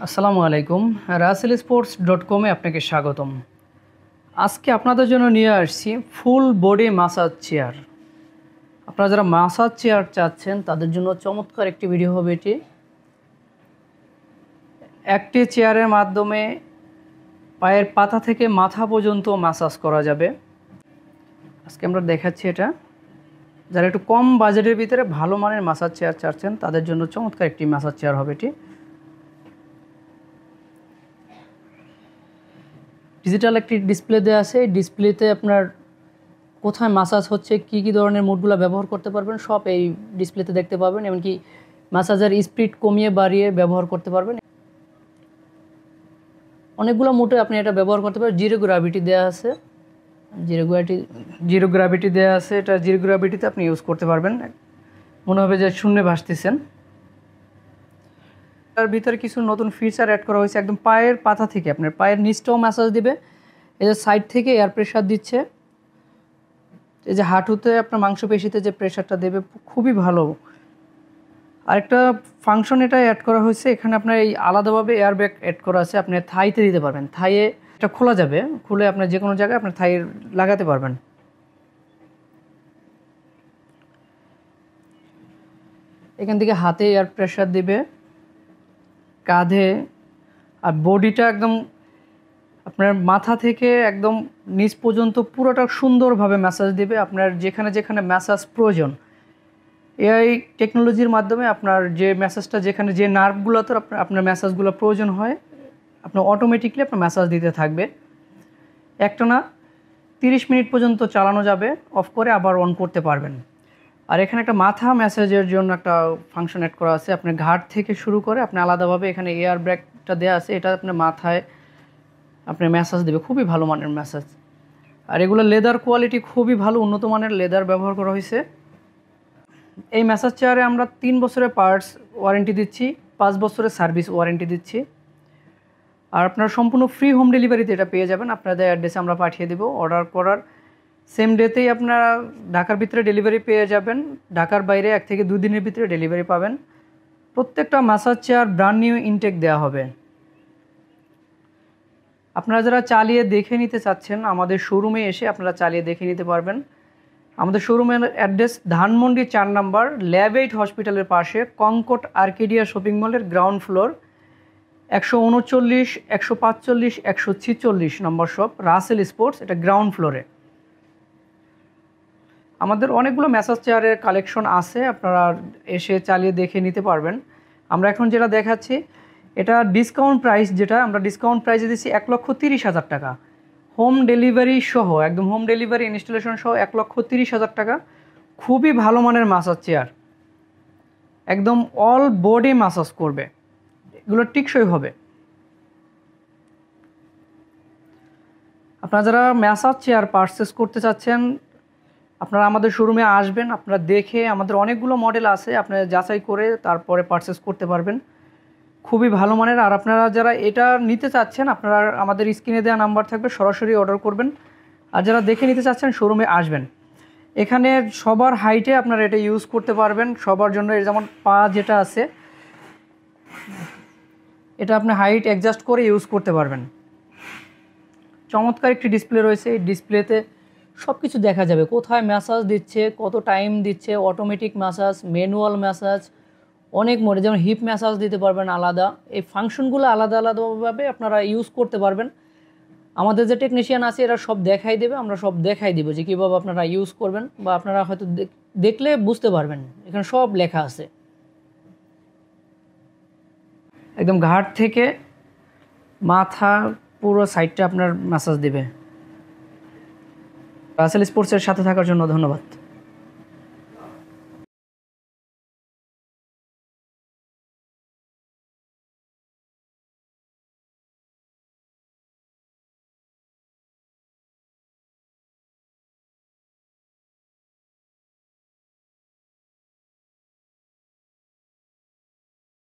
আসসালামু আলাইকুম। raselsports.com-এ আপনাকে স্বাগতম। আজকে আপনাদের জন্য নিয়ে আসছি ফুল বডি মাসাজ চেয়ার। আপনারা যারা মাসাজ চেয়ার চাচ্ছেন তাদের জন্য চমৎকার একটি ভিডিও হবে এটি। একটি চেয়ারের মাধ্যমে পায়ের পাতা থেকে মাথা পর্যন্ত মাসাজ করা যাবে। আজকে আমরা দেখাচ্ছি এটা। যারা একটু কম বাজেটের ভিতরে ভালো মানের মাসাজ চেয়ার চাচ্ছেন তাদের জন্য চমৎকার একটি মাসাজ চেয়ার হবে এটি। ডিজিটাল একটি ডিসপ্লে দেওয়া আছে। এই ডিসপ্লেতে আপনার কোথায় মাসাজ হচ্ছে, কী ধরনের মুডগুলো ব্যবহার করতে পারবেন সব এই ডিসপ্লেতে দেখতে পাবেন। এমনকি মাসাজের স্পিড কমিয়ে বাড়িয়ে ব্যবহার করতে পারবেন। অনেকগুলো মুডে আপনি এটা ব্যবহার করতে পারবেন। জিরো গ্র্যাভিটি দেওয়া আছে, জিরো গ্র্যাভিটি দেওয়া আছে। এটা জিরো গ্র্যাভিটিতে আপনি ইউজ করতে পারবেন। মনে হবে যে শূন্যে ভাসতেছেন। তার ভিতরে কিছু নতুন ফিচার অ্যাড করা হয়েছে। একদম পায়ের পাতা থেকে আপনার পায়ের নিচটাও ম্যাসাজ দিবে। এই যে সাইড থেকে এয়ার প্রেশার দিচ্ছে, এই যে হাঁটুতে আপনার মাংসপেশিতে যে প্রেশারটা দেবে খুবই ভালো। আরেকটা ফাংশন এটা অ্যাড করা হয়েছে, এখানে আপনার এই আলাদাভাবে এয়ার ব্যাগ অ্যাড করা আছে। আপনি থাইতে দিতে পারবেন, থাইয়ে এটা খোলা যাবে, খুলে আপনার যে কোনো জায়গায় আপনার থাই লাগাতে পারবেন। এখান থেকে হাতে এয়ার প্রেশার দিবে, কাঁধে, আর বডিটা একদম আপনার মাথা থেকে একদম নিচ পর্যন্ত পুরোটা সুন্দরভাবে ম্যাসাজ দেবে। আপনার যেখানে যেখানে ম্যাসাজ প্রয়োজন এআই টেকনোলজির মাধ্যমে আপনার যে ম্যাসাজটা যেখানে যে নার্ভগুলোতে আপনার ম্যাসাজগুলো প্রয়োজন হয় আপনার অটোমেটিকলি আপনার ম্যাসাজ দিতে থাকবে। একটানা 30 মিনিট পর্যন্ত চালানো যাবে, অফ করে আবার অন করতে পারবেন। আর এখানে একটা মাথা ম্যাসাজের জন্য একটা ফাংশন অ্যাড করা আছে। আপনার ঘাট থেকে শুরু করে আপনি আলাদাভাবে এখানে এয়ার ব্যাগটা দেওয়া আছে, এটা আপনার মাথায় আপনার ম্যাসাজ দেবে। খুবই ভালো মানের ম্যাসাজ। আর এগুলো লেদার কোয়ালিটি খুবই ভালো, উন্নত মানের লেদার ব্যবহার করা হয়েছে। এই ম্যাসাজ চেয়ারে আমরা 3 বছরের পার্টস ওয়ারেন্টি দিচ্ছি, 5 বছরের সার্ভিস ওয়ারেন্টি দিচ্ছি। আর আপনার সম্পূর্ণ ফ্রি হোম ডেলিভারিতে এটা পেয়ে যাবেন। আপনাদের অ্যাড্রেসে আমরা পাঠিয়ে দেবো। অর্ডার করার সেম ডেতেই আপনারা ঢাকার ভিতরে ডেলিভারি পেয়ে যাবেন। ঢাকার বাইরে 1 থেকে 2 দিনের ভিতরে ডেলিভারি পাবেন। প্রত্যেকটা massage chair brand new intact দেওয়া হবে। আপনারা যারা চালিয়ে দেখে নিতে চাচ্ছেন আমাদের শোরুমে এসে আপনারা চালিয়ে দেখে নিতে পারবেন। আমাদের শোরুমের অ্যাড্রেস ধানমন্ডি 4 নম্বর ল্যাব 8 হসপিটালের পাশে, কঙ্কট আর্কেডিয়া শপিং মলের গ্রাউন্ড ফ্লোর, 139, 145, 146 নম্বর শপ, রাসেল স্পোর্টস, এটা গ্রাউন্ড ফ্লোরে। আমাদের অনেকগুলো ম্যাসাজ চেয়ারের কালেকশন আছে, আপনারা এসে চালিয়ে দেখে নিতে পারবেন। আমরা এখন যেটা দেখাচ্ছি এটা ডিসকাউন্ট প্রাইস, যেটা আমরা ডিসকাউন্ট প্রাইসে দিচ্ছি 1,30,000 টাকা, হোম ডেলিভারি সহ, একদম হোম ডেলিভারি ইনস্টলেশন সহ 1,30,000 টাকা। খুবই ভালো মানের ম্যাসাজ চেয়ার, একদম অল বডি ম্যাসাজ করবে, এগুলো টিকসই হবে। আপনারা যারা ম্যাসাজ চেয়ার পারচেস করতে চাচ্ছেন আপনারা আমাদের শোরুমে আসবেন, আপনারা দেখে আমাদের অনেকগুলো মডেল আছে, আপনারা যাচাই করে তারপরে পারচেস করতে পারবেন। খুবই ভালো মানের। আর আপনারা যারা এটা নিতে চাচ্ছেন আপনারা আমাদের স্ক্রিনে দেওয়া নাম্বার থাকবে, সরাসরি অর্ডার করবেন। আর যারা দেখে নিতে চাচ্ছেন শোরুমে আসবেন। এখানে সবার হাইটে আপনারা এটা ইউজ করতে পারবেন, সবার জন্য। যেমন পা যেটা আছে এটা আপনি হাইট অ্যাডজাস্ট করে ইউজ করতে পারবেন। চমৎকার একটি ডিসপ্লে রয়েছে, এই ডিসপ্লেতে সব কিছু দেখা যাবে, কোথায় ম্যাসাজ দিচ্ছে, কত টাইম দিচ্ছে, অটোমেটিক ম্যাসাজ, ম্যানুয়াল ম্যাসাজ, অনেক মোডে, যেমন হিপ ম্যাসাজ দিতে পারবেন আলাদা। এই ফাংশনগুলো আলাদা আলাদাভাবে আপনারা ইউজ করতে পারবেন। আমাদের যে টেকনিশিয়ান আছে এরা সব দেখাই দেবে, আমরা সব দেখাই দেবো যে কীভাবে আপনারা ইউজ করবেন, বা আপনারা হয়তো দেখলে বুঝতে পারবেন, এখানে সব লেখা আছে। একদম ঘাট থেকে মাথা পুরো সাইডটা আপনার ম্যাসাজ দেবে। রাসেল স্পোর্টসের সাথে থাকার জন্য ধন্যবাদ।